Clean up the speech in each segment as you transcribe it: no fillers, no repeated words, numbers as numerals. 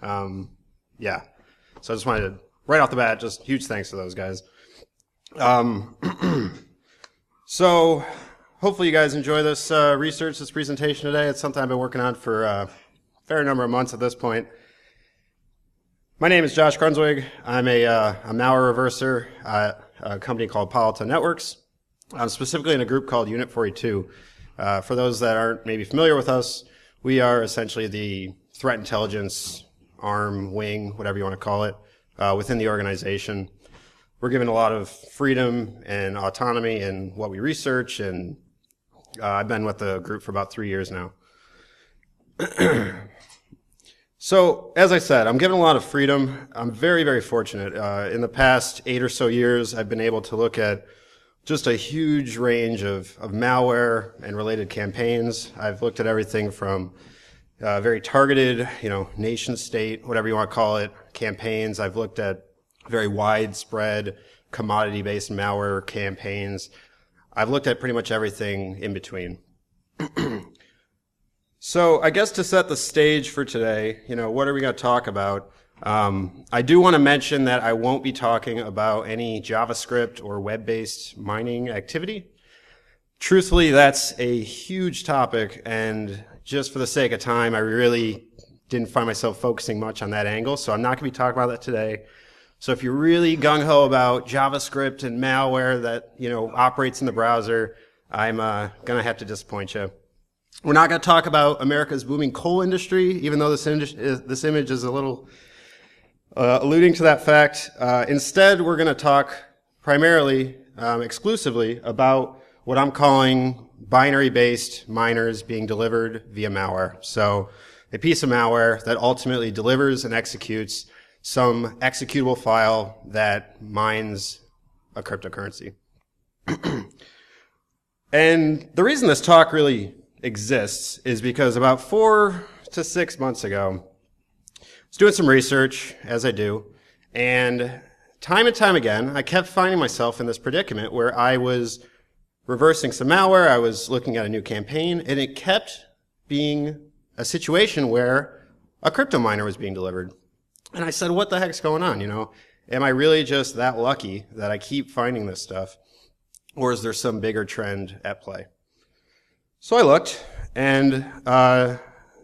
Yeah. So I just wanted to, right off the bat, just huge thanks to those guys. So hopefully you guys enjoy this research, this presentation today. It's something I've been working on for a fair number of months at this point. My name is Josh Grunzweig. I'm a malware reverser at a company called Palo Alto Networks. I'm specifically in a group called Unit 42. For those that aren't maybe familiar with us, we are essentially the threat intelligence arm, wing, whatever you want to call it, within the organization. We're given a lot of freedom and autonomy in what we research, and I've been with the group for about 3 years now. So, as I said, I'm given a lot of freedom. I'm very, very fortunate. In the past 8 or so years, I've been able to look at just a huge range of malware and related campaigns. I've looked at everything from very targeted, nation state, whatever you want to call it, campaigns. I've looked at very widespread commodity-based malware campaigns. I've looked at pretty much everything in between. So I guess to set the stage for today, what are we going to talk about? I do want to mention that I won't be talking about any JavaScript or web-based mining activity. Truthfully, that's a huge topic, and just for the sake of time, I really didn't find myself focusing much on that angle, so I'm not going to be talking about that today. So if you're really gung-ho about JavaScript and malware that, operates in the browser, I'm going to have to disappoint you. We're not going to talk about America's booming coal industry, even though this image is a little alluding to that fact. Instead, we're going to talk primarily, exclusively, about what I'm calling binary-based miners being delivered via malware. So a piece of malware that ultimately delivers and executes some executable file that mines a cryptocurrency. And the reason this talk really exists is because about 4 to 6 months ago, I was doing some research, as I do, and time again, I kept finding myself in this predicament where I was reversing some malware, I was looking at a new campaign, and it kept being a situation where a crypto miner was being delivered. And I said, what the heck's going on, Am I really just that lucky that I keep finding this stuff? Or is there some bigger trend at play? So I looked, and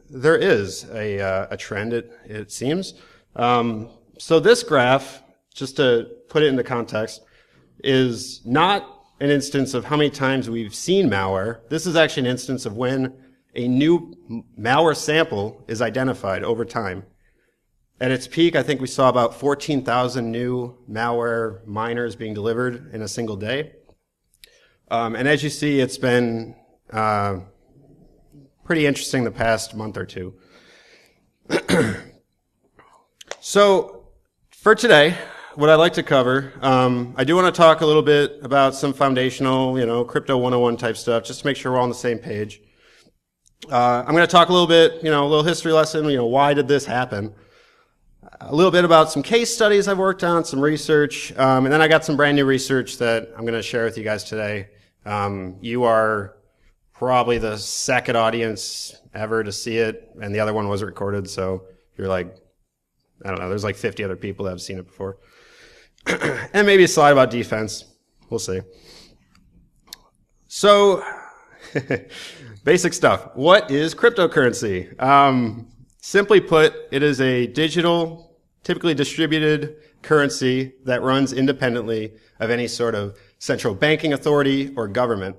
there is a trend, it seems. So this graph, just to put it into context, is not an instance of how many times we've seen malware. This is actually an instance of when a new malware sample is identified over time. At its peak, I think we saw about 14,000 new malware miners being delivered in a single day. And as you see, it's been pretty interesting the past month or two. So for today, what I'd like to cover, I do want to talk a little bit about some foundational, crypto 101 type stuff, just to make sure we're all on the same page. I'm going to talk a little bit, a little history lesson, why did this happen? A little bit about some case studies I've worked on, some research, and then I got some brand new research that I'm going to share with you guys today. You are probably the second audience ever to see it, and the other one was recorded, so you're like, I don't know, there's like 50 other people that have seen it before. And maybe a slide about defense. We'll see. So, basic stuff. What is cryptocurrency? Simply put, it is a digital, typically distributed currency that runs independently of any sort of central banking authority or government.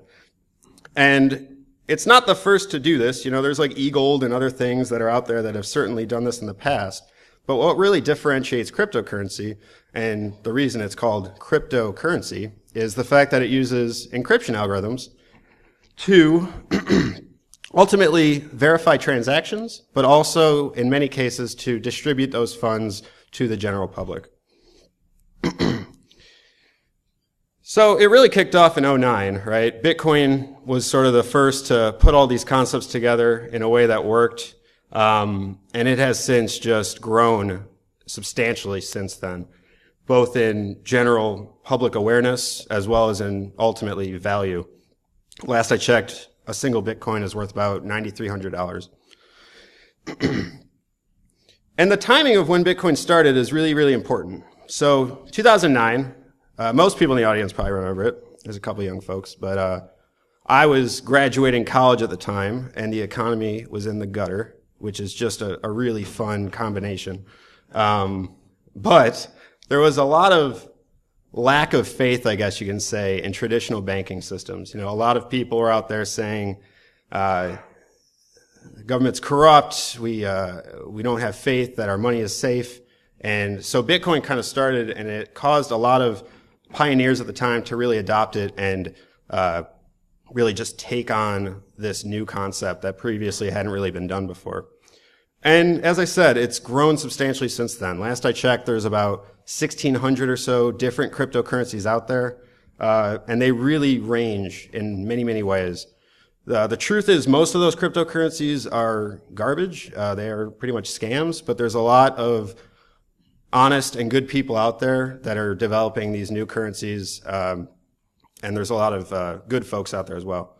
And it's not the first to do this. There's like eGold and other things that are out there that have certainly done this in the past. But what really differentiates cryptocurrency, and the reason it's called cryptocurrency, is the fact that it uses encryption algorithms to ultimately verify transactions, but also, in many cases, to distribute those funds to the general public. So it really kicked off in 2009, right? Bitcoin was sort of the first to put all these concepts together in a way that worked. And it has since just grown substantially since then, both in general public awareness as well as in ultimately value. Last I checked, a single Bitcoin is worth about $9,300. And the timing of when Bitcoin started is really, really important. So 2009, most people in the audience probably remember it. There's a couple of young folks, but I was graduating college at the time, and the economy was in the gutter, which is just a really fun combination. But there was a lot of lack of faith, I guess you can say, in traditional banking systems. You know, a lot of people were out there saying, the government's corrupt, we don't have faith that our money is safe. And so Bitcoin kind of started, and it caused a lot of pioneers at the time to really adopt it and really just take on this new concept that previously hadn't really been done before. And as I said, it's grown substantially since then. Last I checked, there's about 1,600 or so different cryptocurrencies out there, and they really range in many, many ways. The truth is most of those cryptocurrencies are garbage. They are pretty much scams, but there's a lot of honest and good people out there that are developing these new currencies, and there's a lot of good folks out there as well.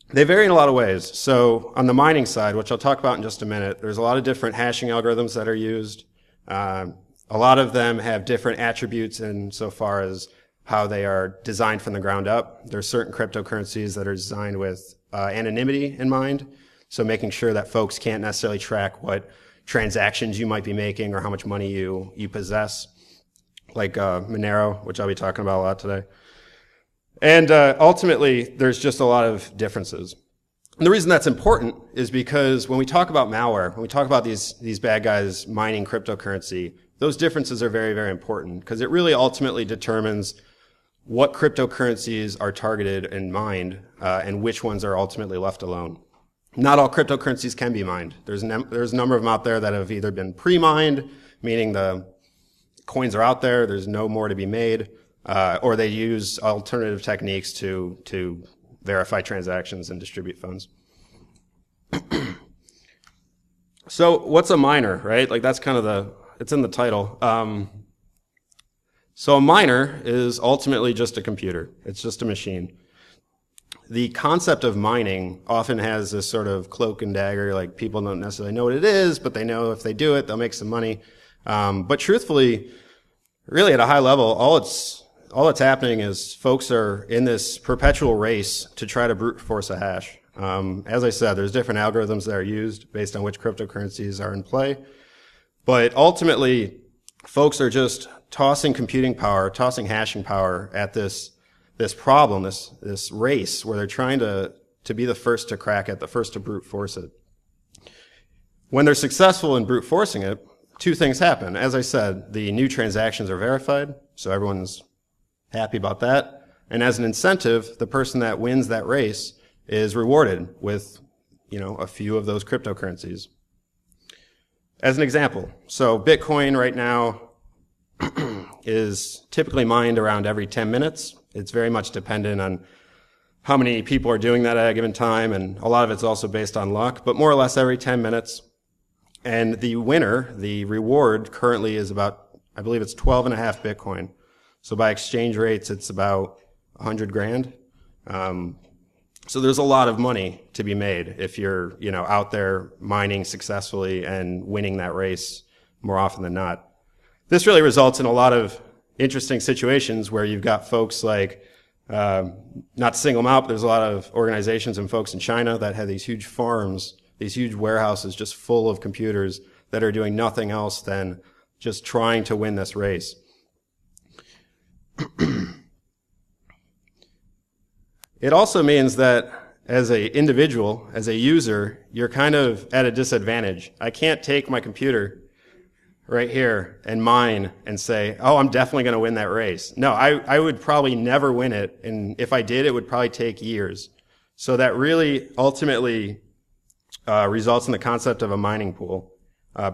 They vary in a lot of ways. So on the mining side, which I'll talk about in just a minute, there's a lot of different hashing algorithms that are used. A lot of them have different attributes insofar as how they are designed from the ground up. There's certain cryptocurrencies that are designed with anonymity in mind, so making sure that folks can't necessarily track what transactions you might be making or how much money you possess, like Manero, which I'll be talking about a lot today. And ultimately, there's just a lot of differences. And the reason that's important is because when we talk about malware, when we talk about these bad guys mining cryptocurrency, those differences are very, very important because it really ultimately determines what cryptocurrencies are targeted and mined and which ones are ultimately left alone. Not all cryptocurrencies can be mined. There's a number of them out there that have either been pre-mined, meaning the coins are out there, there's no more to be made, or they use alternative techniques to verify transactions and distribute funds. So what's a miner, right? Like that's kind of it's in the title. So a miner is ultimately just a computer. It's just a machine. The concept of mining often has this sort of cloak and dagger, like people don't necessarily know what it is, but they know if they do it, they'll make some money. But truthfully, really at a high level, all that's happening is folks are in this perpetual race to try to brute force a hash. As I said, there's different algorithms that are used based on which cryptocurrencies are in play. But ultimately, folks are just tossing computing power, tossing hashing power at this problem, this race where they're trying to be the first to crack it, the first to brute force it. When they're successful in brute forcing it, two things happen. As I said, the new transactions are verified, so everyone's happy about that. And as an incentive, the person that wins that race is rewarded with, a few of those cryptocurrencies. As an example, so Bitcoin right now is typically mined around every 10 minutes. It's very much dependent on how many people are doing that at a given time, and a lot of it's also based on luck, but more or less every 10 minutes. And the winner, the reward currently is about, I believe it's 12.5 Bitcoin. So by exchange rates, it's about 100 grand. So there's a lot of money to be made if you're, out there mining successfully and winning that race more often than not. This really results in a lot of interesting situations where you've got folks like, not to single them out, but there's a lot of organizations and folks in China that have these huge farms, these huge warehouses just full of computers that are doing nothing else than just trying to win this race. It also means that as an individual, as a user, you're kind of at a disadvantage. I can't take my computer right here and mine and say, oh, I'm definitely going to win that race. No, I would probably never win it. And if I did, it would probably take years. So that really ultimately results in the concept of a mining pool.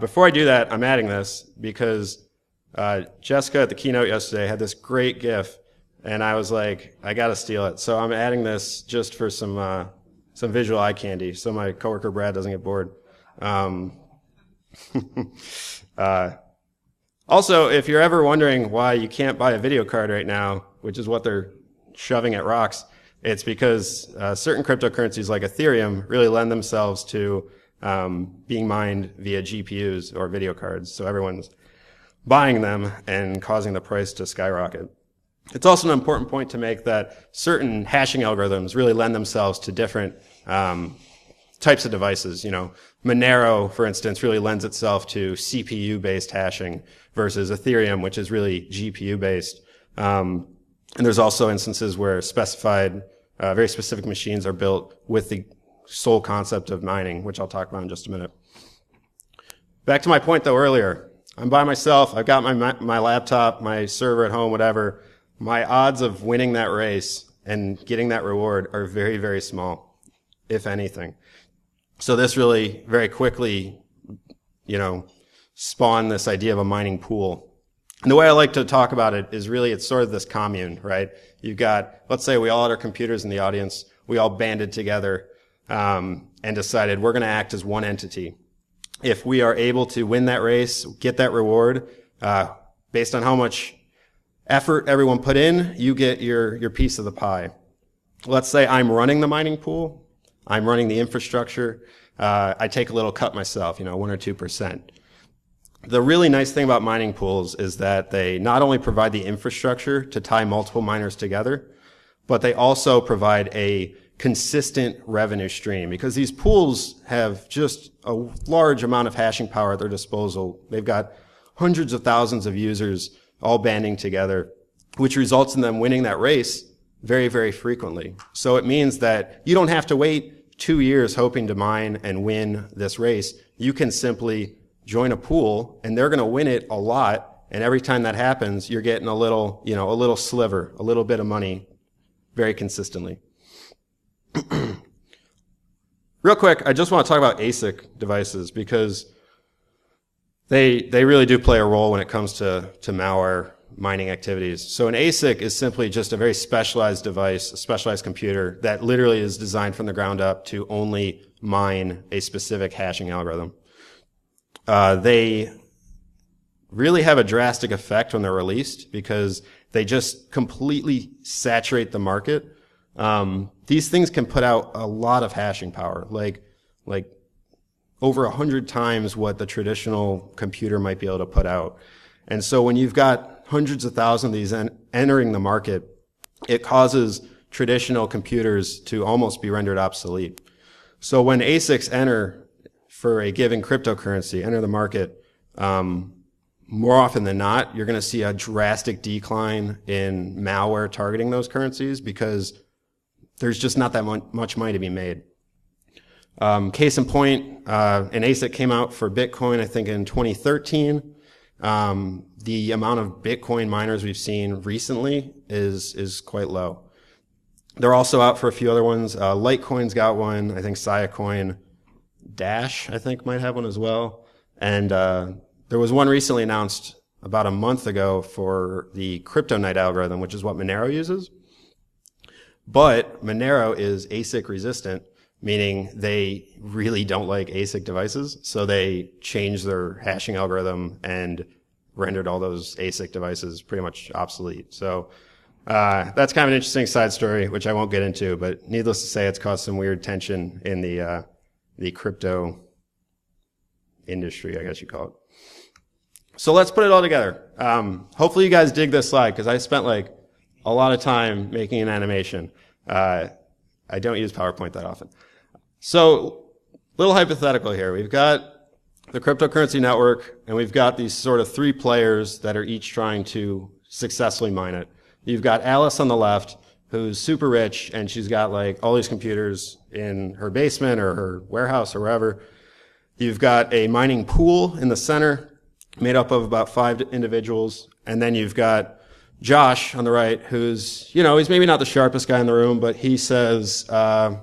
Before I do that, I'm adding this because Jessica at the keynote yesterday had this great GIF, and I was like, I got to steal it. So I'm adding this just for some visual eye candy, so my coworker Brad doesn't get bored. Also, if you're ever wondering why you can't buy a video card right now, which is what they're shoving at rocks, it's because certain cryptocurrencies like Ethereum really lend themselves to being mined via GPUs or video cards. So everyone's buying them and causing the price to skyrocket. It's also an important point to make that certain hashing algorithms really lend themselves to different types of devices. You know, Manero, for instance, really lends itself to CPU-based hashing versus Ethereum, which is really GPU-based. And there's also instances where specified, very specific machines are built with the sole concept of mining, which I'll talk about in just a minute. Back to my point, though, earlier. I'm by myself. I've got my laptop, my server at home, whatever. My odds of winning that race and getting that reward are very, very small, if anything. So this really very quickly, you know, spawned this idea of a mining pool. And the way I like to talk about it is really it's sort of this commune, right? You've got, let's say we all had our computers in the audience. We all banded together and decided we're going to act as one entity. If we are able to win that race, get that reward, based on how much effort everyone put in, you get your piece of the pie. Let's say I'm running the mining pool. I'm running the infrastructure. I take a little cut myself, 1 or 2%. The really nice thing about mining pools is that they not only provide the infrastructure to tie multiple miners together, but they also provide a consistent revenue stream because these pools have just a large amount of hashing power at their disposal. They've got hundreds of thousands of users all banding together, which results in them winning that race very, very frequently. So it means that you don't have to wait 2 years hoping to mine and win this race. You can simply join a pool and they're going to win it a lot. And every time that happens, you're getting a little sliver, a little bit of money very consistently. Real quick, I just want to talk about Asic devices because they really do play a role when it comes to malware mining activities. So an Asic is simply just a very specialized device, a specialized computer that literally is designed from the ground up to only mine a specific hashing algorithm. They really have a drastic effect when they're released because they just completely saturate the market. These things can put out a lot of hashing power, like over 100 times what the traditional computer might be able to put out. And so when you've got hundreds of thousands of these entering the market, it causes traditional computers to almost be rendered obsolete. So when ASICs enter for a given cryptocurrency, enter the market, more often than not, you're going to see a drastic decline in malware targeting those currencies because there's just not that much money to be made. Case in point, an ASIC came out for Bitcoin, I think in 2013. The amount of Bitcoin miners we've seen recently is quite low. They're also out for a few other ones. Litecoin's got one. I think Siacoin Dash, I think, might have one as well. And there was one recently announced about a month ago for the Kryptonite algorithm, which is what Manero uses. But Manero is ASIC resistant, meaning they really don't like ASIC devices. So they changed their hashing algorithm and rendered all those ASIC devices pretty much obsolete. So that's kind of an interesting side story, which I won't get into. But needless to say, it's caused some weird tension in the crypto industry, I guess you call it. So let's put it all together. Hopefully you guys dig this slide because I spent a lot of time making an animation. I don't use PowerPoint that often. So, little hypothetical here. We've got the cryptocurrency network, and we've got these sort of 3 players that are each trying to successfully mine it. You've got Alice on the left, who's super rich, and she's got all these computers in her basement or her warehouse or wherever. You've got a mining pool in the center, made up of about 5 individuals, and then you've got Josh on the right, who's, he's maybe not the sharpest guy in the room, but he says, I'm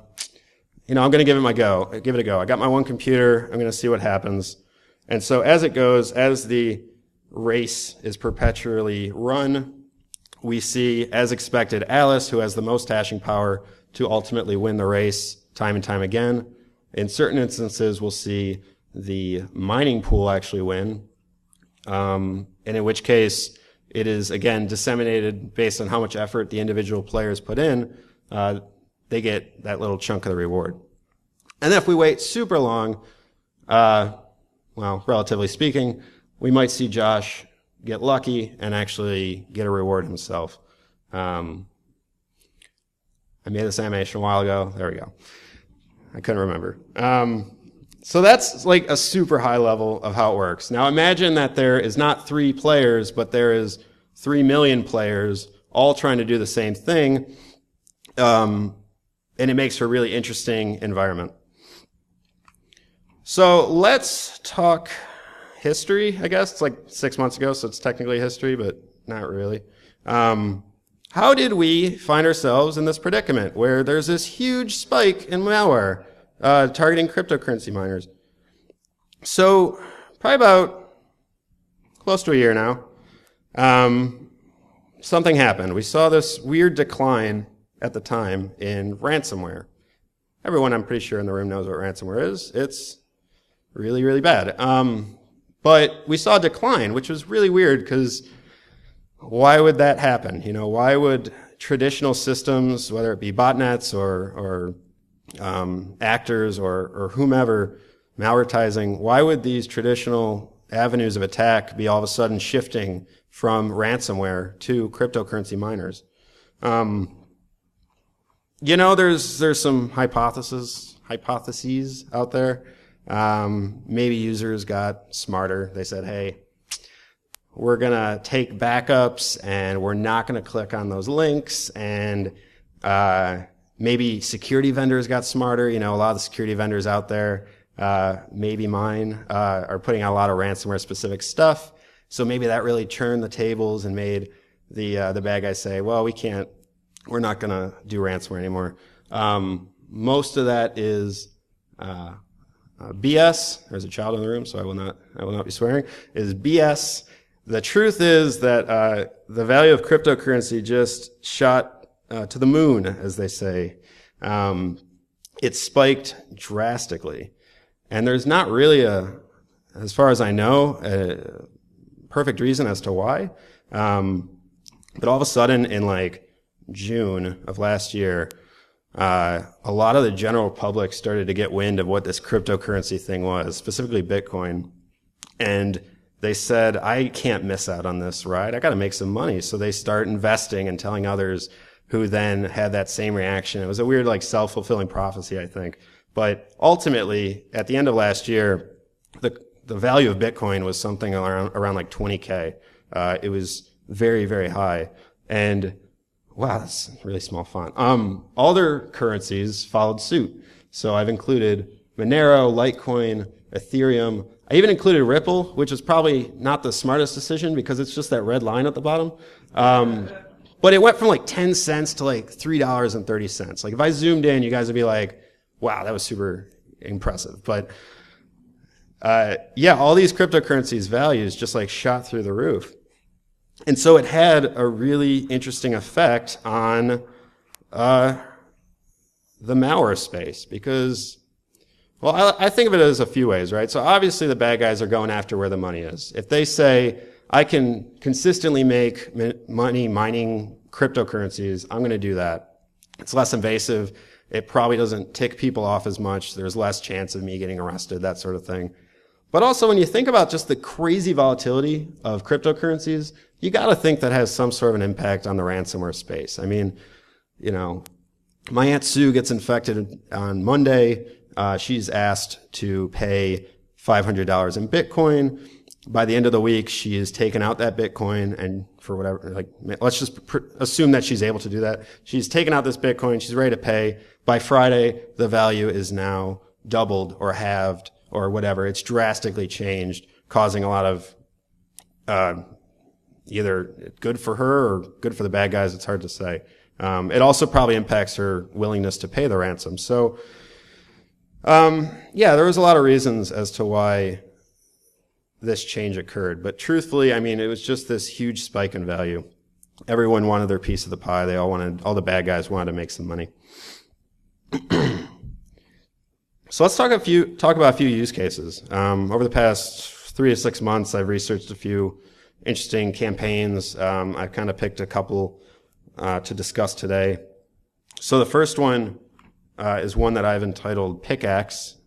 going to give it a go. I got my one computer. I'm going to see what happens. And so as it goes, as the race is perpetually run, we see, as expected, Alice, who has the most hashing power, to ultimately win the race time and time again. In certain instances, we'll see the mining pool actually win, and in which case it is, again, disseminated based on how much effort the individual players put in. They get that little chunk of the reward. And then if we wait super long, well, relatively speaking, we might see Josh get lucky and actually get a reward himself. I made this animation a while ago. There we go. I couldn't remember. So that's like a super high level of how it works. Now imagine that there is not 3 players, but there is 3 million players all trying to do the same thing. And it makes for a really interesting environment. So let's talk history, I guess. It's like 6 months ago, so it's technically history, but not really. How did we find ourselves in this predicament where there's this huge spike in malware targeting cryptocurrency miners? So probably about close to a year now, something happened. We saw this weird decline at the time in ransomware. Everyone, I'm pretty sure in the room knows what ransomware is. It's really, really bad. But we saw a decline, which was really weird because why would that happen? You know, why would traditional systems, whether it be botnets or actors or whomever, malvertising, why would these traditional avenues of attack be all of a sudden shifting from ransomware to cryptocurrency miners? You know, there's some hypotheses out there. Maybe users got smarter. They said, hey, we're going to take backups and we're not going to click on those links. And maybe security vendors got smarter. You know, a lot of the security vendors out there, maybe mine, are putting out a lot of ransomware specific stuff. So maybe that really churned the tables and made the bad guys say, well, we're not going to do ransomware anymore. Most of that is BS. There's a child in the room, so I will not be swearing. Is BS. The truth is that the value of cryptocurrency just shot to the moon, as they say. It spiked drastically, and there's not really as far as I know, a perfect reason as to why. But all of a sudden, in like June of last year, a lot of the general public started to get wind of what this cryptocurrency thing was, specifically Bitcoin. And they said, I can't miss out on this ride. I got to make some money. So they start investing and telling others who then had that same reaction. It was a weird, like, self-fulfilling prophecy, I think. But ultimately, at the end of last year, the value of Bitcoin was something around like 20K. It was very, very high. And wow, that's a really small font. Other currencies followed suit. So I've included Manero, Litecoin, Ethereum. I even included Ripple, which is probably not the smartest decision because it's just that red line at the bottom. But it went from like 10 cents to like $3.30. Like if I zoomed in, you guys would be like, wow, that was super impressive. But yeah, all these cryptocurrencies values just like shot through the roof. And so it had a really interesting effect on the malware space because, well, I think of it as a few ways, right? So obviously the bad guys are going after where the money is. If they say, I can consistently make money mining cryptocurrencies, I'm going to do that. It's less invasive. It probably doesn't tick people off as much. There's less chance of me getting arrested, that sort of thing. But also when you think about just the crazy volatility of cryptocurrencies, you got to think that has some sort of an impact on the ransomware space. I mean, you know, my Aunt Sue gets infected on Monday. She's asked to pay $500 in Bitcoin. By the end of the week, she has taken out that Bitcoin and for whatever, like, let's just assume that she's able to do that. She's taken out this Bitcoin. She's ready to pay. By Friday, the value is now doubled or halved or whatever. It's drastically changed, causing a lot of, either good for her or good for the bad guys. It's hard to say. It also probably impacts her willingness to pay the ransom. So, yeah, there was a lot of reasons as to why this change occurred. But truthfully, I mean, it was just this huge spike in value. Everyone wanted their piece of the pie. All the bad guys wanted to make some money. So let's talk about a few use cases. Over the past 3 to 6 months, I've researched a few interesting campaigns. I've kind of picked a couple to discuss today. So the first one is one that I've entitled Pickaxe.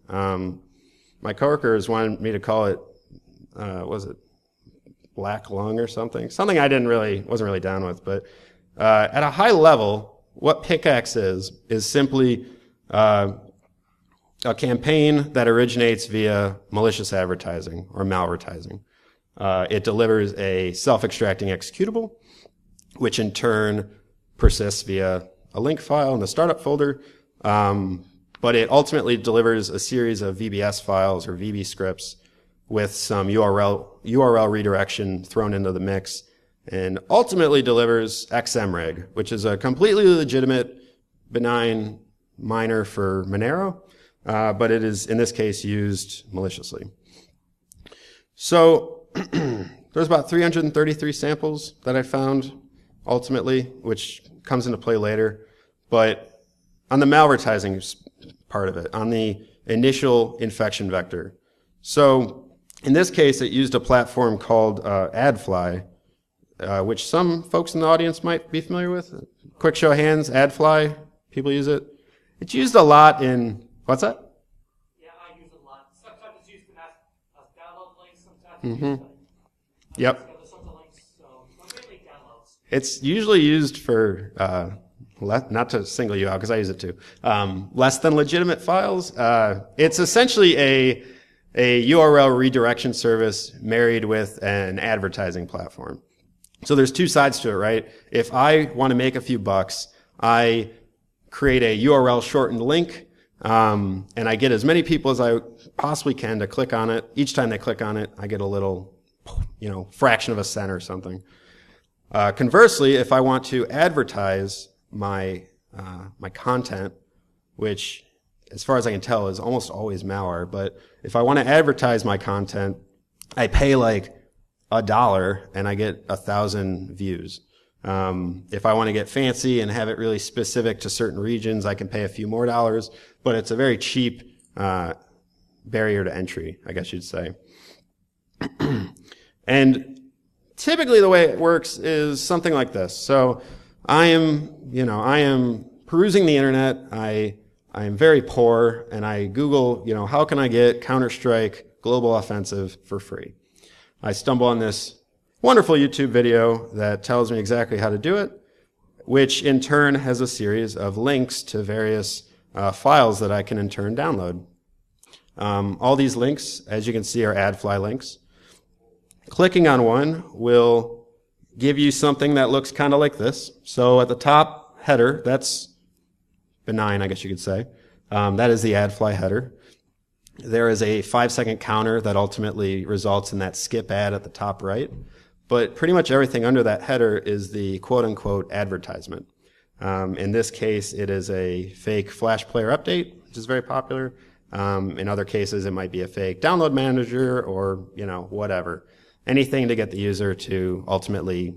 my coworkers wanted me to call it, was it black lung or something? Something I wasn't really down with. But at a high level, what Pickaxe is simply a campaign that originates via malicious advertising or malvertising. It delivers a self-extracting executable, which in turn persists via a link file in the startup folder. But it ultimately delivers a series of VBS files or VB scripts with some URL redirection thrown into the mix, and ultimately delivers XMReg, which is a completely legitimate, benign miner for Manero, but it is, in this case, used maliciously. So there's about 333 samples that I found, ultimately, which comes into play later. But on the malvertising part of it, on the initial infection vector. So in this case, it used a platform called Adfly, which some folks in the audience might be familiar with. Quick show of hands, Adfly, people use it. It's used a lot in, what's that? Yeah, I use it a lot. Sometimes it's used as download links, sometimes Yep. other sorts of links, so mainly downloads. It's usually used for, not to single you out because I use it too, less than legitimate files. It's essentially a URL redirection service married with an advertising platform. So there's two sides to it, right? If I want to make a few bucks, I create a URL shortened link, and I get as many people as I possibly can to click on it. Each time they click on it, I get a little, fraction of a cent or something. Conversely, if I want to advertise my content, which, as far as I can tell, is almost always malware, but if I want to advertise my content, I pay like $1 and I get 1,000 views. If I want to get fancy and have it really specific to certain regions, I can pay a few more dollars, but it's a very cheap barrier to entry, I guess you'd say. And typically the way it works is something like this. So I am perusing the internet. I am very poor, and I Google, how can I get Counter-Strike Global Offensive for free? I stumble on this wonderful YouTube video that tells me exactly how to do it, which in turn has a series of links to various files that I can in turn download. All these links, as you can see, are Adfly links. Clicking on one will give you something that looks kind of like this. So at the top header, that's benign, I guess you could say. That is the Adfly header. There is a 5-second counter that ultimately results in that skip ad at the top right. But pretty much everything under that header is the quote-unquote advertisement. In this case, it is a fake Flash Player update, which is very popular. In other cases, it might be a fake download manager or, whatever. Anything to get the user to ultimately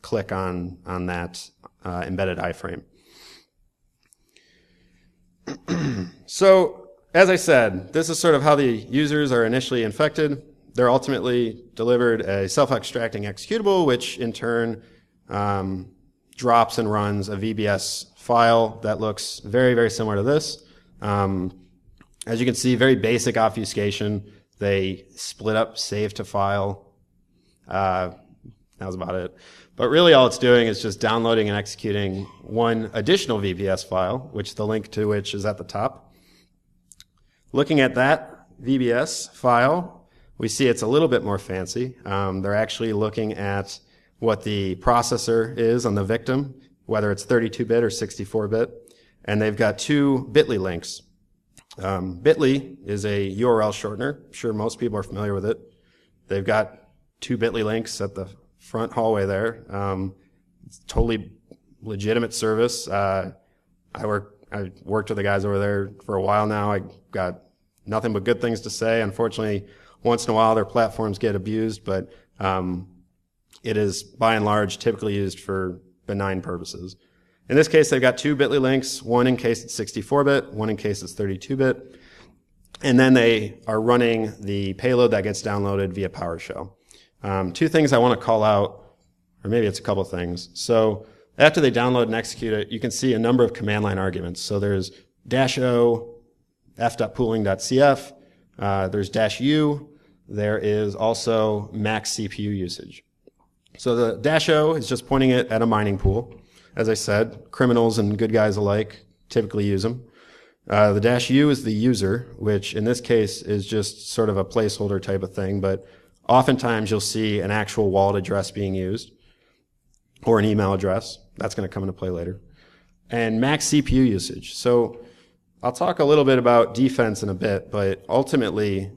click on that embedded iframe. So, as I said, this is sort of how the users are initially infected. They're ultimately delivered a self-extracting executable, which in turn drops and runs a VBS file that looks very, very similar to this. As you can see, very basic obfuscation. They split up save to file. That was about it. But really all it's doing is just downloading and executing one additional VBS file, which the link to which is at the top. Looking at that VBS file, we see it's a little bit more fancy. They're actually looking at what the processor is on the victim, whether it's 32-bit or 64-bit, and they've got two bit.ly links. Bit.ly is a URL shortener. I'm sure most people are familiar with it. They've got two bit.ly links at the front hallway there. It's totally legitimate service. I worked with the guys over there for a while now. I got nothing but good things to say. Unfortunately, once in a while their platforms get abused, but it is by and large typically used for benign purposes. In this case, they've got two bit.ly links, one in case it's 64-bit, one in case it's 32-bit. And then they are running the payload that gets downloaded via PowerShell. Two things I want to call out, or maybe it's a couple things. So after they download and execute it, you can see a number of command line arguments. So there's -o f.pooling.cf, There's -U. There is also max CPU usage. So the -O is just pointing it at a mining pool. As I said, criminals and good guys alike typically use them. The -U is the user, which in this case is just sort of a placeholder type of thing, but oftentimes you'll see an actual wallet address being used or an email address. That's going to come into play later. And max CPU usage. So I'll talk a little bit about defense in a bit, but ultimately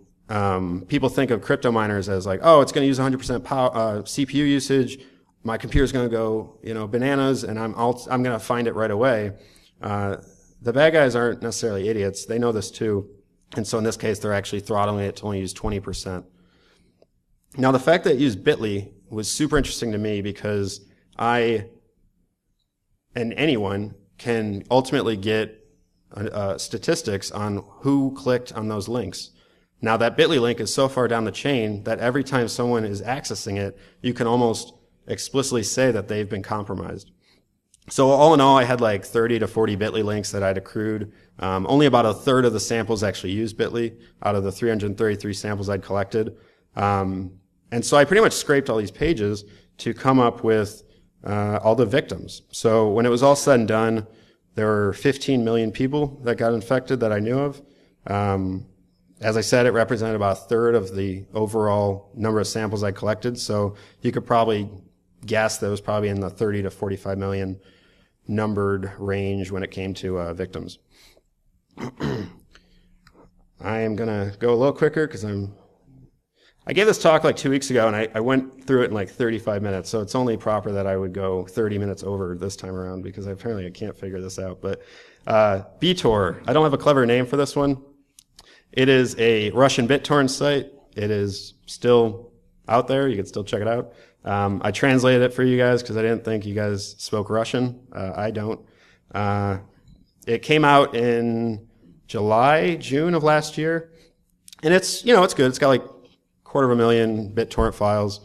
people think of crypto miners as like, oh, it's going to use 100% CPU usage. My computer's going to go, bananas, and I'm going to find it right away. The bad guys aren't necessarily idiots. They know this too. And so in this case, they're actually throttling it to only use 20%. Now, the fact that it used Bitly was super interesting to me because I and anyone can ultimately get statistics on who clicked on those links. Now, that Bitly link is so far down the chain that every time someone is accessing it, you can almost explicitly say that they've been compromised. So all in all, I had like 30 to 40 Bitly links that I'd accrued. Only about a third of the samples actually used Bitly out of the 333 samples I'd collected. And so I pretty much scraped all these pages to come up with all the victims. So when it was all said and done, there were 15 million people that got infected that I knew of. As I said, it represented about a third of the overall number of samples I collected. So you could probably guess that it was probably in the 30 to 45 million numbered range when it came to victims. I am going to go a little quicker because I gave this talk like 2 weeks ago, and I went through it in like 35 minutes, so it's only proper that I would go 30 minutes over this time around because apparently I can't figure this out. But BTOR, I don't have a clever name for this one. It is a Russian BitTorrent site. It is still out there. You can still check it out. I translated it for you guys because I didn't think you guys spoke Russian. I don't. It came out in June of last year, and it's good. It's got like 250,000 BitTorrent files.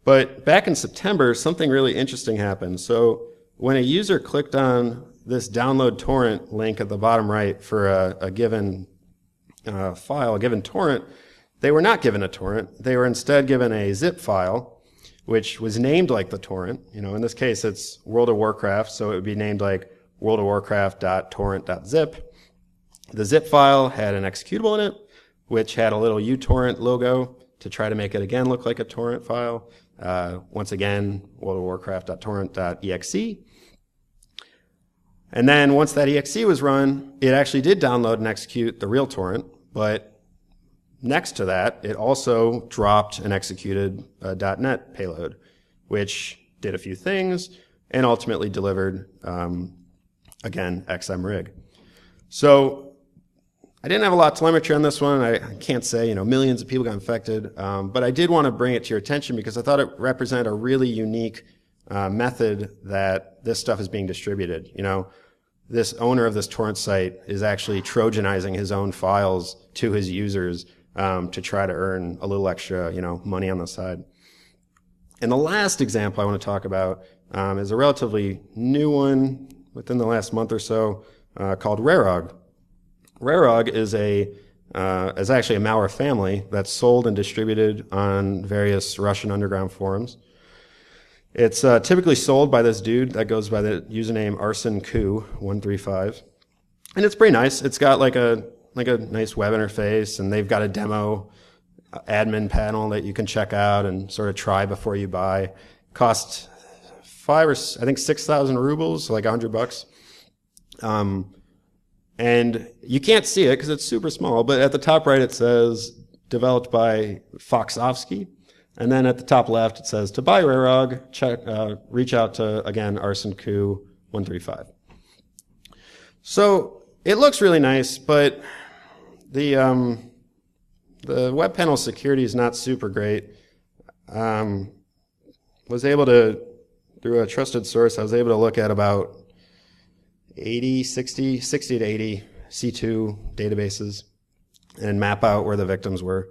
But back in September, something really interesting happened. So when a user clicked on this download torrent link at the bottom right for a given file, a given torrent, they were not given a torrent. They were instead given a zip file, which was named like the torrent. In this case, it's World of Warcraft, so it would be named like worldofwarcraft.torrent.zip. The zip file had an executable in it, which had a little uTorrent logo to try to make it again look like a torrent file. Once again, worldofwarcraft.torrent.exe. And then once that exe was run, it actually did download and execute the real torrent, but next to that, it also dropped and executed a .NET payload, which did a few things and ultimately delivered, again, XMRig. So I didn't have a lot of telemetry on this one. I can't say, millions of people got infected, but I did want to bring it to your attention because I thought it represented a really unique method that this stuff is being distributed. This owner of this torrent site is actually Trojanizing his own files to his users to try to earn a little extra, money on the side. And the last example I want to talk about is a relatively new one within the last month or so called Rarog. Rarog is actually a malware family that's sold and distributed on various Russian underground forums. It's typically sold by this dude that goes by the username ArsonKoo135, and it's pretty nice. It's got like a nice web interface, and they've got a demo admin panel that you can check out and sort of try before you buy. Cost 6,000 rubles, so like $100. And you can't see it because it's super small, but at the top right it says developed by Foxovsky. And then at the top left, it says, to buy Rarog, reach out to, again, ArsonKoo135. So it looks really nice, but the web panel security is not super great. Was able to, through a trusted source, I was able to look at about 60 to 80 C2 databases and map out where the victims were.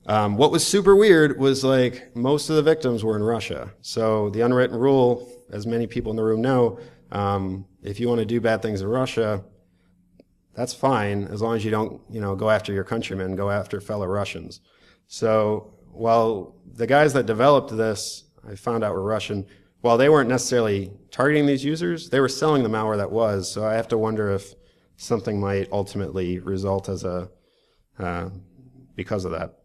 What was super weird was like most of the victims were in Russia. So the unwritten rule, as many people in the room know, if you want to do bad things in Russia, that's fine as long as you don't, go after your countrymen, go after fellow Russians. So while the guys that developed this, I found out were Russian, while they weren't necessarily targeting these users, they were selling the malware that was. So I have to wonder if something might ultimately result as because of that.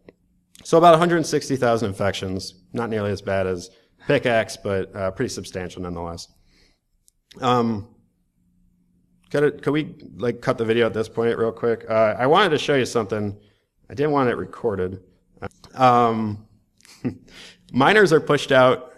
So about 160,000 infections, not nearly as bad as Pickaxe, but pretty substantial nonetheless. Could we cut the video at this point real quick? I wanted to show you something. I didn't want it recorded. Miners are pushed out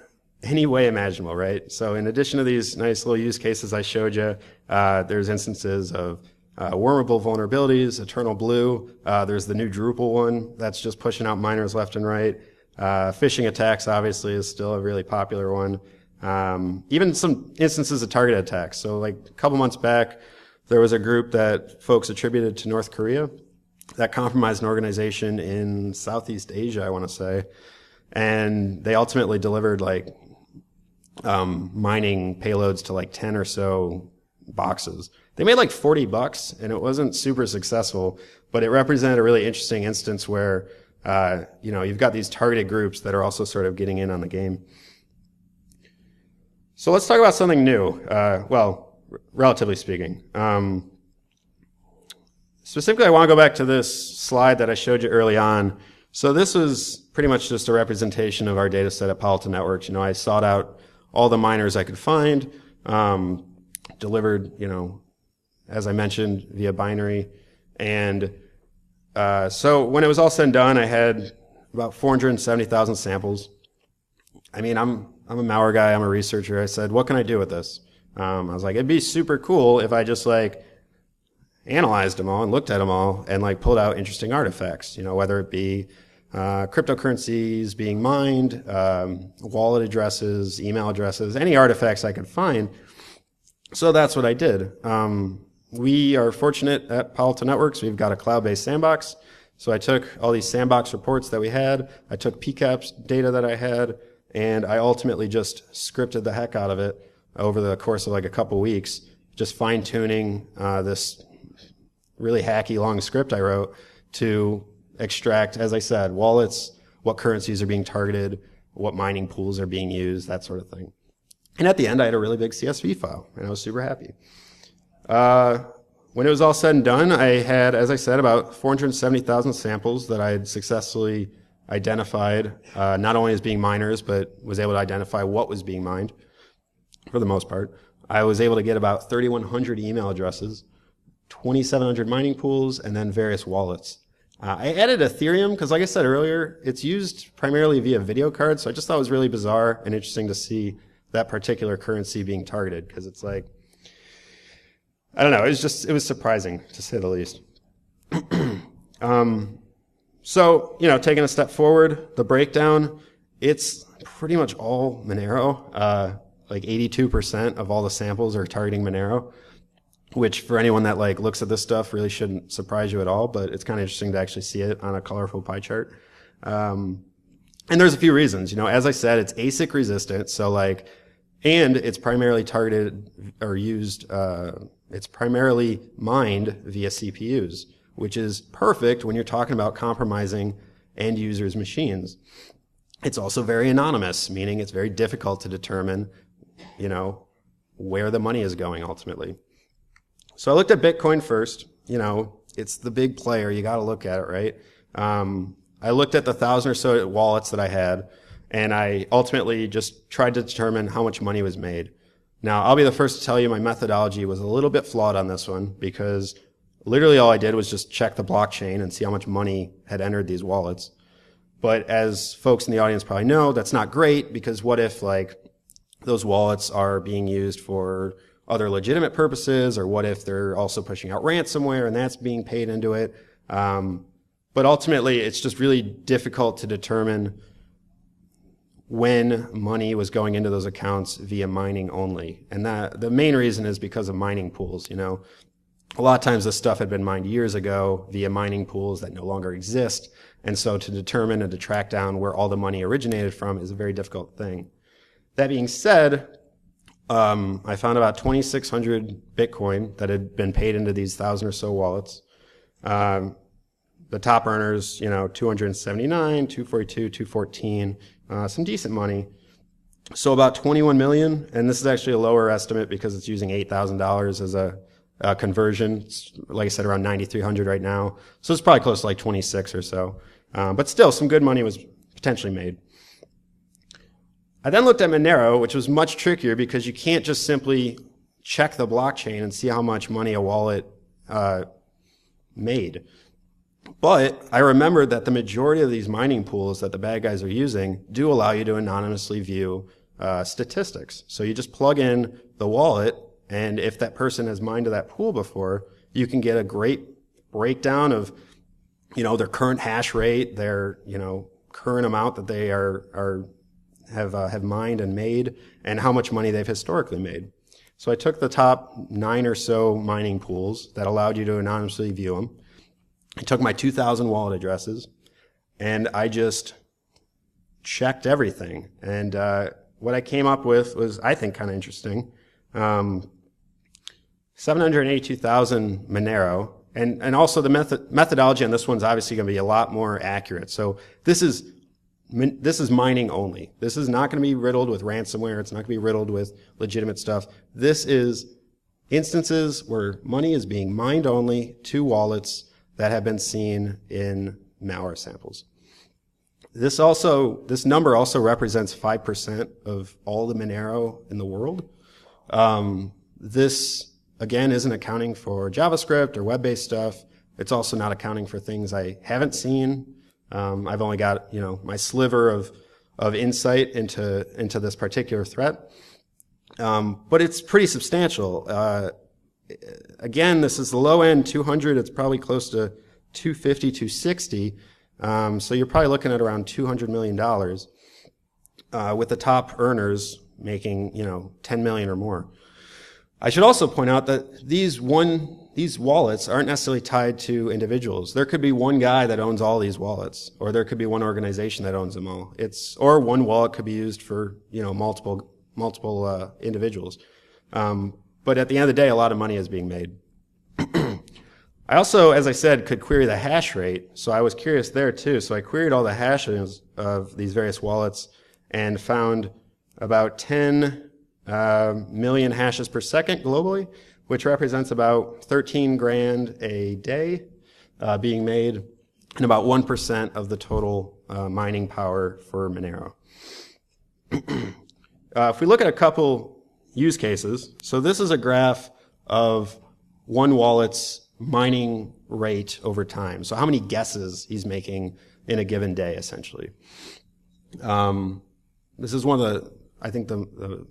any way imaginable, right? So in addition to these nice little use cases I showed you, there's instances of wormable vulnerabilities, Eternal Blue. There's the new Drupal one that's just pushing out miners left and right. Phishing attacks obviously is still a really popular one. Even some instances of targeted attacks. So like a couple months back, there was a group that folks attributed to North Korea that compromised an organization in Southeast Asia, I want to say. And they ultimately delivered mining payloads to 10 or so boxes. They made $40 and it wasn't super successful, but it represented a really interesting instance where, you've got these targeted groups that are also sort of getting in on the game. So let's talk about something new. Relatively speaking. Specifically, I want to go back to this slide that I showed you early on. So this was pretty much just a representation of our data set at Palo Alto Networks. I sought out all the miners I could find, delivered, as I mentioned, via binary. And so when it was all said and done, I had about 470,000 samples. I mean, I'm a malware guy, I'm a researcher. I said, what can I do with this? I was like, it'd be super cool if I just analyzed them all and looked at them all and pulled out interesting artifacts, whether it be cryptocurrencies being mined, wallet addresses, email addresses, any artifacts I could find. So that's what I did. We are fortunate at Palo Alto Networks. We've got a cloud-based sandbox. So I took all these sandbox reports that we had. I took PCAP's data that I had, and I ultimately just scripted the heck out of it over the course of a couple weeks, just fine-tuning this really hacky long script I wrote to extract, as I said, wallets, what currencies are being targeted, what mining pools are being used, that sort of thing. And at the end, I had a really big CSV file, and I was super happy. When it was all said and done, I had, as I said, about 470,000 samples that I had successfully identified, not only as being miners, but was able to identify what was being mined, for the most part. I was able to get about 3,100 email addresses, 2,700 mining pools, and then various wallets. I added Ethereum because, like I said earlier, it's used primarily via video cards, so I just thought it was really bizarre and interesting to see that particular currency being targeted, because it's I don't know, it was surprising, to say the least. So, taking a step forward, the breakdown, it's pretty much all Manero. 82% of all the samples are targeting Manero, which for anyone that looks at this stuff really shouldn't surprise you at all, but it's kind of interesting to actually see it on a colorful pie chart. And there's a few reasons. As I said, it's ASIC resistant, so and it's primarily targeted or used, it's primarily mined via CPUs, which is perfect when you're talking about compromising end users' machines. It's also very anonymous, meaning it's very difficult to determine, where the money is going ultimately. So I looked at Bitcoin first. It's the big player. You got to look at it, right? I looked at the 1,000 or so wallets that I had, and I ultimately just tried to determine how much money was made. Now, I'll be the first to tell you my methodology was a little bit flawed on this one, because literally all I did was just check the blockchain and see how much money had entered these wallets. But as folks in the audience probably know, that's not great, because what if those wallets are being used for other legitimate purposes, or what if they're also pushing out ransomware and that's being paid into it? But ultimately, it's just really difficult to determine when money was going into those accounts via mining only. And the main reason is because of mining pools. A lot of times this stuff had been mined years ago via mining pools that no longer exist. And so to determine and to track down where all the money originated from is a very difficult thing. That being said, I found about 2,600 Bitcoin that had been paid into these 1,000 or so wallets. The top earners, 279, 242, 214, some decent money. So about 21 million, and this is actually a lower estimate because it's using $8,000 as a conversion. It's, like I said, around 9,300 right now. So it's probably close to like 26 or so. But still, some good money was potentially made. I then looked at Manero, which was much trickier because you can't just simply check the blockchain and see how much money a wallet made. But I remembered that the majority of these mining pools that the bad guys are using do allow you to anonymously view statistics. So you just plug in the wallet, and if that person has mined to that pool before, you can get a great breakdown of, their current hash rate, their, current amount that they have mined and made, and how much money they've historically made. So I took the top 9 or so mining pools that allowed you to anonymously view them. I took my 2,000 wallet addresses, and I just checked everything. And what I came up with was, I think, kind of interesting. 782,000 Manero, and also the methodology on this one's obviously going to be a lot more accurate. So this is mining only. This is not going to be riddled with ransomware. It's not going to be riddled with legitimate stuff. This is instances where money is being mined only to wallets that have been seen in malware samples. This number also represents 5% of all the Manero in the world. This, again, isn't accounting for JavaScript or web-based stuff. It's also not accounting for things I haven't seen. I've only got, my sliver of insight into this particular threat. But it's pretty substantial. Again, this is the low end, 200. It's probably close to 250, 260. So you're probably looking at around $200 million, with the top earners making, 10 million or more. I should also point out that these wallets aren't necessarily tied to individuals. There could be one guy that owns all these wallets, or there could be one organization that owns them all. Or one wallet could be used for, multiple individuals. But at the end of the day, a lot of money is being made. I also, as I said, could query the hash rate. So I was curious there too. So I queried all the hashes of these various wallets and found about 10 million hashes per second globally, which represents about 13 grand a day being made, and about 1% of the total mining power for Manero. If we look at a couple use cases, so this is a graph of one wallet's mining rate over time. So how many guesses he's making in a given day, essentially. This is one of the, I think, the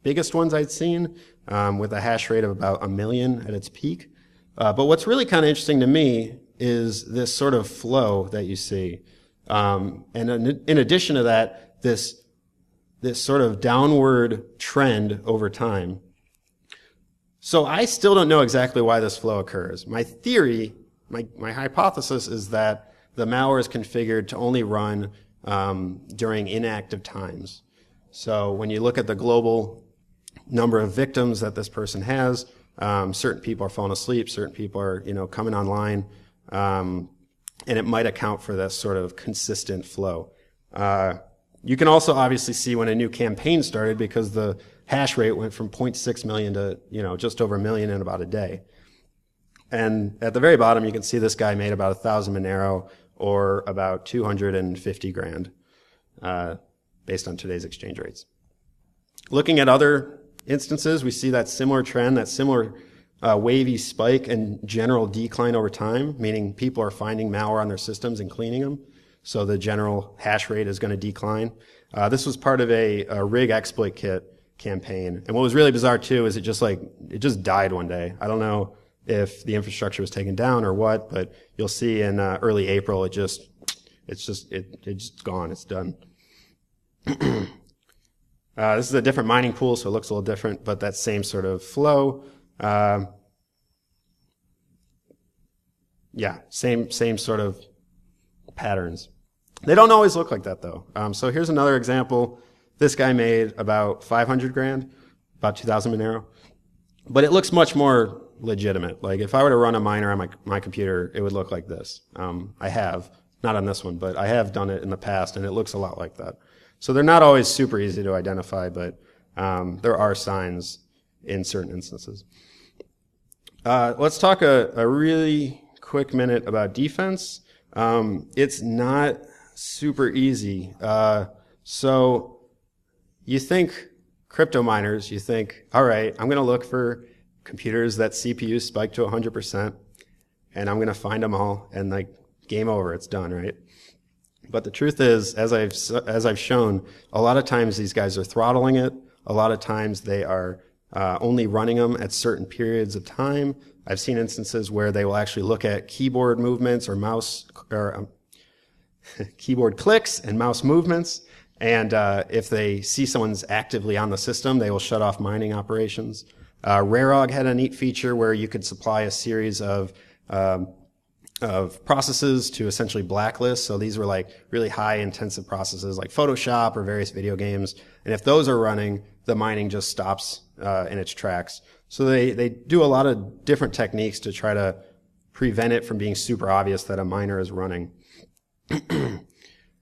biggest ones I'd seen, with a hash rate of about 1 million at its peak. But what's really kind of interesting to me is this sort of flow that you see. And in addition to that, this sort of downward trend over time. So I still don't know exactly why this flow occurs. My theory, my hypothesis is that the malware is configured to only run during inactive times. So when you look at the global number of victims that this person has, certain people are falling asleep, certain people are, coming online, and it might account for this sort of consistent flow. You can also obviously see when a new campaign started because the hash rate went from 0.6 million to, just over 1 million in about a day. And at the very bottom, you can see this guy made about 1,000 Manero, or about 250 grand, based on today's exchange rates. Looking at other instances, we see that similar trend, that similar wavy spike and general decline over time, meaning people are finding malware on their systems and cleaning them. So the general hash rate is going to decline. This was part of a rig exploit kit campaign. And what was really bizarre too is it just died one day. I don't know if the infrastructure was taken down or what, but you'll see in early April it's just gone. It's done. This is a different mining pool, so it looks a little different, but that same sort of flow. Same sort of patterns. They don't always look like that though. So here's another example. This guy made about 500 grand. about 2,000 Manero. But it looks much more legitimate. Like if I were to run a miner on my computer, it would look like this. I have, not on this one, but I have done it in the past, and it looks a lot like that. So they're not always super easy to identify, but there are signs in certain instances. Let's talk a really quick minute about defense. It's not super easy. So you think crypto miners, you think, all right, I'm going to look for computers that CPU spike to 100%, and I'm going to find them all, and like game over, it's done, right? But the truth is, as I've shown, a lot of times these guys are throttling it. A lot of times they are only running them at certain periods of time. I've seen instances where they will actually look at keyboard movements or mouse or keyboard clicks and mouse movements. And if they see someone's actively on the system, they will shut off mining operations. Rarog had a neat feature where you could supply a series of processes to essentially blacklist. So these were like really high intensive processes like Photoshop or various video games. And if those are running, the mining just stops in its tracks. So they do a lot of different techniques to try to prevent it from being super obvious that a miner is running.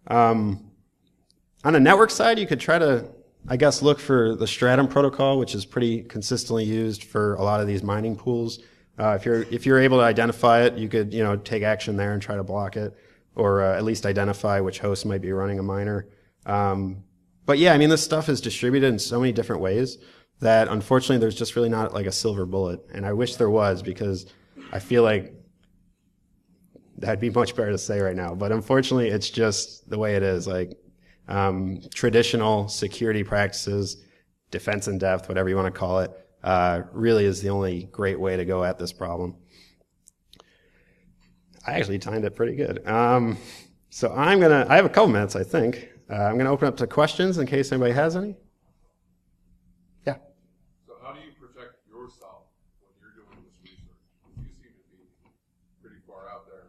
On the network side, you could try to, I guess, look for the Stratum protocol, which is pretty consistently used for a lot of these mining pools. If you're able to identify it, you could take action there and try to block it, or at least identify which host might be running a miner. But yeah, I mean, this stuff is distributed in so many different ways that unfortunately there's just really not like a silver bullet. And I wish there was, because I feel like that'd be much better to say right now. But unfortunately, it's just the way it is. Like traditional security practices, defense in depth, whatever you want to call it, really is the only great way to go at this problem. I actually timed it pretty good. So I have a couple minutes, I think. I'm going to open up to questions in case anybody has any. Yeah. So how do you protect yourself when you're doing this research? You seem to be pretty far out there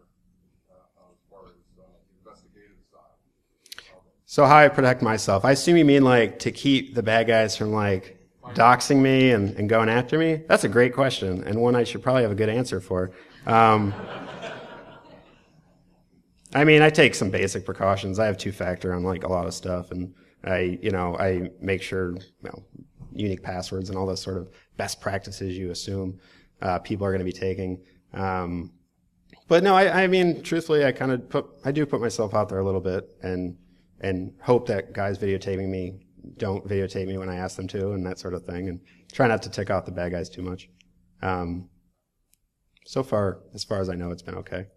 as far as the investigative side. So how I protect myself? I assume you mean like to keep the bad guys from like doxing me and going after me? That's a great question, and one I should probably have a good answer for. I mean, I take some basic precautions. I have two-factor on like a lot of stuff, and I make sure unique passwords and all those sort of best practices you assume people are going to be taking. But no, I mean, truthfully, I do put myself out there a little bit, and hope that guys videotaping me don't videotape me when I ask them to, and that sort of thing, and try not to tick off the bad guys too much. So far, as far as I know, it's been okay.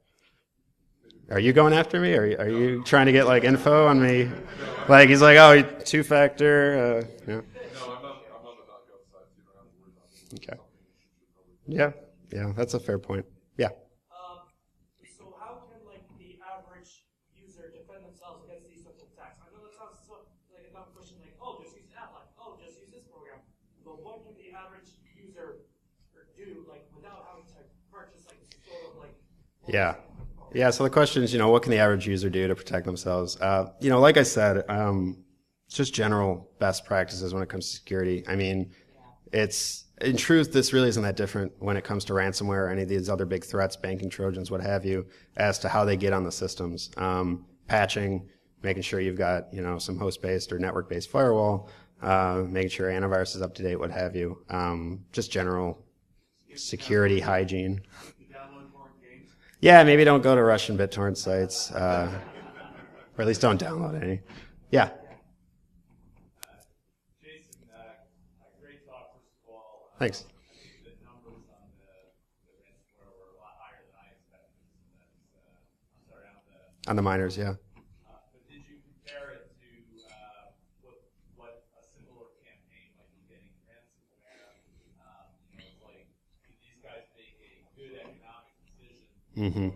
Are you going after me? Are you trying to get like info on me? Like he's like, oh, two-factor. Yeah. No, I'm not the .gov side. You don't have to worry about it. Okay. Yeah, that's a fair point. Yeah. So how can like the average user defend themselves against these sorts of attacks? I know that sounds like a dumb question, like, oh, just use Adfly, oh, just use this program. But what can the average user do, like, without having to purchase like sort of like? Yeah, so the question is, what can the average user do to protect themselves? Like I said, it's just general best practices when it comes to security. I mean, in truth, this really isn't that different when it comes to ransomware or any of these other big threats, banking Trojans, what have you, as to how they get on the systems. Patching, making sure you've got, some host-based or network-based firewall, making sure antivirus is up to date, what have you. Just general security hygiene. Yeah, maybe don't go to Russian BitTorrent sites, or at least don't download any. Yeah. Jason, great talk, first of all. Thanks. I think the numbers on the ransomware were a lot higher than I expected. On the miners, yeah. But did you compare it to what a similar campaign might be getting ransomware? Like, did these guys make a good economic decision? Mm-hmm.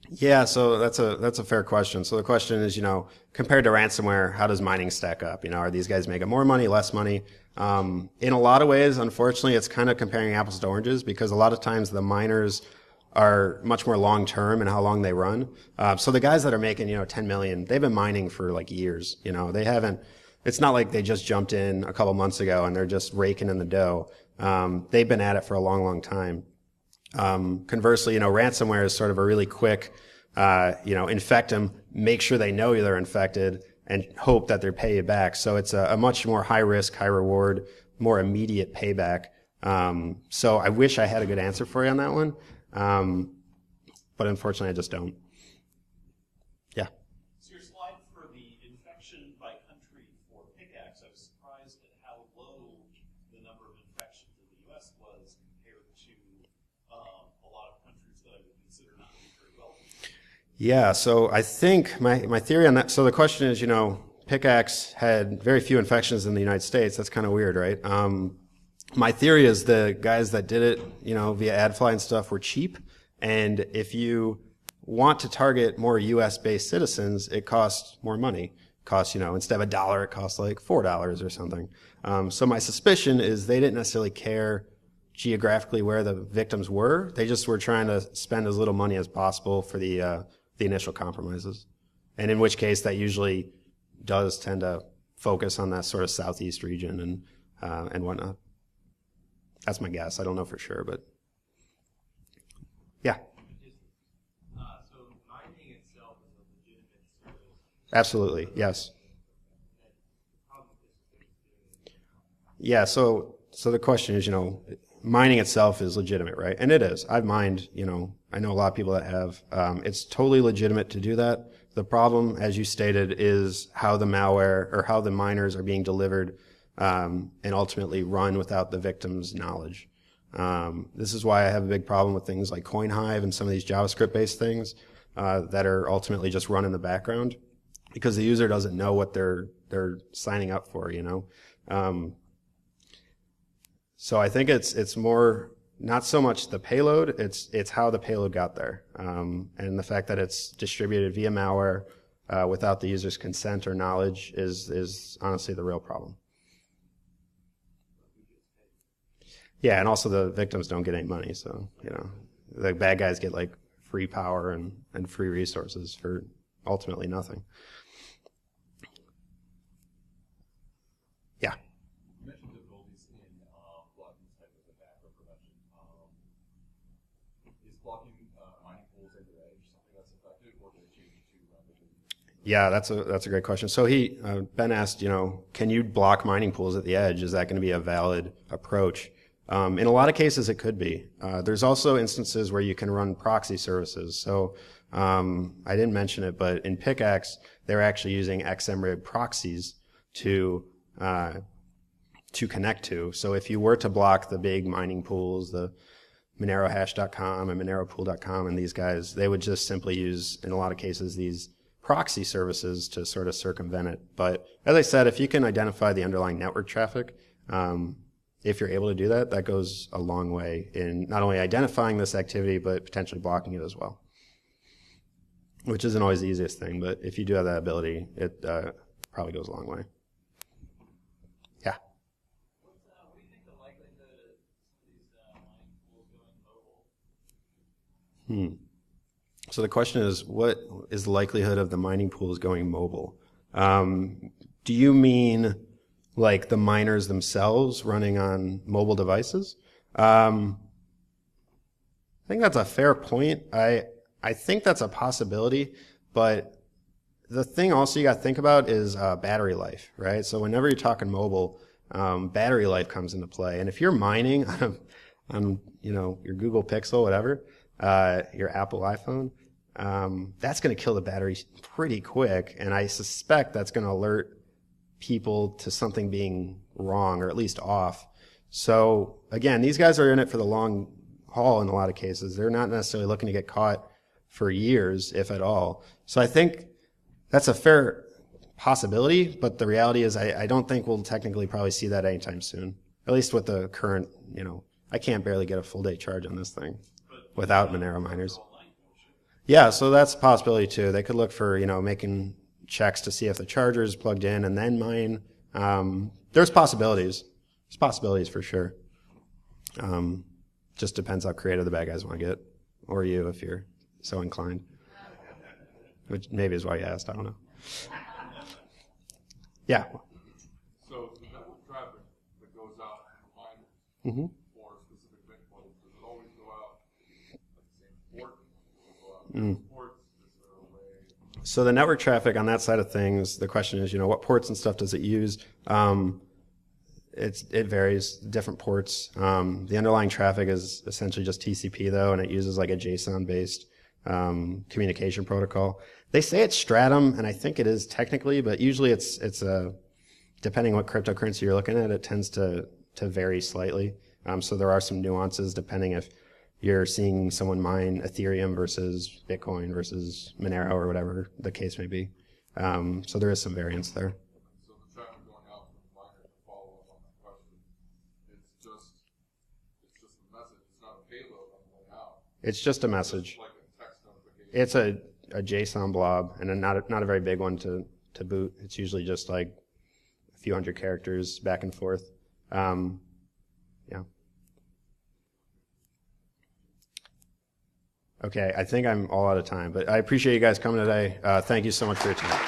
Yeah, so that's a fair question. So the question is, compared to ransomware, how does mining stack up? Are these guys making more money, less money? In a lot of ways, unfortunately, it's kind of comparing apples to oranges, because a lot of times the miners are much more long-term in how long they run. So the guys that are making, 10 million, they've been mining for like years. They haven't it's not like they just jumped in a couple months ago and they're just raking in the dough. They've been at it for a long, long time. Conversely, ransomware is sort of a really quick, infect them, make sure they know they're infected, and hope that they pay you back. So it's a much more high risk, high reward, more immediate payback. So I wish I had a good answer for you on that one. But unfortunately I just don't. Yeah. So your slide for the infection by country for pickaxe, I was surprised at how low the number of infections in the U.S. was compared to a lot of countries that I would consider not to be very well. Yeah, so I think my theory on that, so the question is, pickaxe had very few infections in the United States. That's kind of weird, right? My theory is the guys that did it, via Adfly and stuff were cheap. And if you want to target more US-based citizens, it costs more money. It costs, instead of $1, it costs like $4 or something. So my suspicion is they didn't necessarily care geographically where the victims were. They just were trying to spend as little money as possible for the initial compromises. And in which case that usually does tend to focus on that sort of southeast region and whatnot. That's my guess. I don't know for sure, but yeah. So mining itself is a legitimate service. Absolutely, yes. Yeah, so the question is, mining itself is legitimate, right? And it is. I've mined, I know a lot of people that have. It's totally legitimate to do that. The problem, as you stated, is how the malware or how the miners are being delivered and ultimately run without the victim's knowledge. This is why I have a big problem with things like CoinHive and some of these JavaScript-based things that are ultimately just run in the background because the user doesn't know what they're signing up for, So I think it's more not so much the payload, it's how the payload got there, and the fact that it's distributed via malware without the user's consent or knowledge is honestly the real problem. Yeah, and also the victims don't get any money, so the bad guys get like free power and free resources for ultimately nothing. Yeah. You mentioned difficulties in blocking this type of attack or prevention. Is blocking mining pools at the edge something that's effective, or do they change to rapidly? Yeah, that's a great question. So Ben asked, can you block mining pools at the edge? Is that going to be a valid approach? In a lot of cases, it could be. There's also instances where you can run proxy services. So I didn't mention it, but in Pickaxe, they're actually using XMRib proxies to connect to. So if you were to block the big mining pools, the ManeroHash.com and ManeroPool.com and these guys, they would just simply use, in a lot of cases, these proxy services to sort of circumvent it. But as I said, if you can identify the underlying network traffic, if you're able to do that, that goes a long way in not only identifying this activity, but potentially blocking it as well. Which isn't always the easiest thing, but if you do have that ability, it probably goes a long way. Yeah? What do you think the likelihood of some of these mining pools going mobile? So the question is, what is the likelihood of the mining pools going mobile? Do you mean like the miners themselves running on mobile devices? I think that's a fair point. I think that's a possibility, but the thing also you got to think about is battery life, right? So whenever you're talking mobile, battery life comes into play. And if you're mining on your Google Pixel, whatever, your Apple iPhone, that's going to kill the battery pretty quick. And I suspect that's going to alert people to something being wrong or at least off. So again, these guys are in it for the long haul in a lot of cases. They're not necessarily looking to get caught for years, if at all. So I think that's a fair possibility, but the reality is I don't think we'll technically probably see that anytime soon. At least with the current, I can't barely get a full day charge on this thing without Monero miners. Yeah, so that's a possibility too. They could look for, making checks to see if the charger is plugged in and then mine. There's possibilities. There's possibilities for sure. Just depends how creative the bad guys want to get, or you if you're so inclined. Which maybe is why you asked, I don't know. Yeah. Mm-hmm. for specific bitcoins? Does it always go out like the same port? Does it go out different ports? Is there a way? So the network traffic on that side of things, the question is, what ports and stuff does it use? It varies, different ports. The underlying traffic is essentially just TCP though, and it uses like a JSON-based communication protocol. They say it's Stratum, and I think it is technically, but usually it's depending what cryptocurrency you're looking at, it tends to vary slightly. So there are some nuances depending if you're seeing someone mine Ethereum versus Bitcoin versus Monero or whatever the case may be. So there is some variance there. So the traffic going out from the miner, to follow up on that question, it's just a message. It's not a payload on the way out. It's just a message. It's like a text notification. It's a JSON blob, and not a very big one to boot. It's usually just like a few hundred characters back and forth. Yeah. Okay, I think I'm all out of time, but I appreciate you guys coming today. Thank you so much for your time.